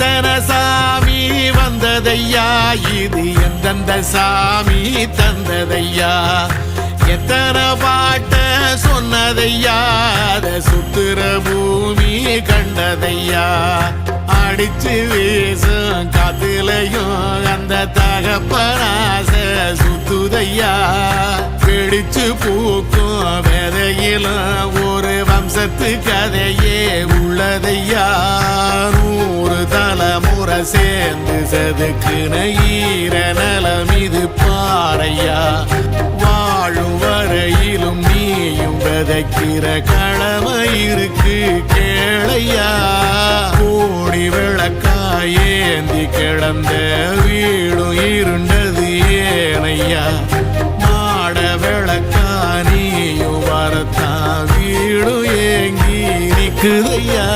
எத்தனை சாமி வந்ததையா, இது எந்தெந்த சாமி தந்ததையா, எத்தனை பாட்ட சொன்னதையா, அத சுத்துற பூமி கண்டதையா, அடிச்சு வீசும் காத்துலையும் அந்த தகப்பனாச சுத்துதையா, பிடிச்சு பூக்கும் விதையிலும் ஒரு வம்சத்து கதையே உள்ளதையா, 100 தலைமுறை சேர்ந்து செதுக்குன ஈர நலம் இது பாறையா, வாழும் வரையிலும் நீயும் விதைக்கிற கடமை இருக்கு கேளையா, கோடி விளக்காயேந்தி கிடந்த வீடும் இருண்டது ஏனையா, மாட விளக்கா நீயும் வரத்தான் வீடும் ஏங்கி நிக்குதையா.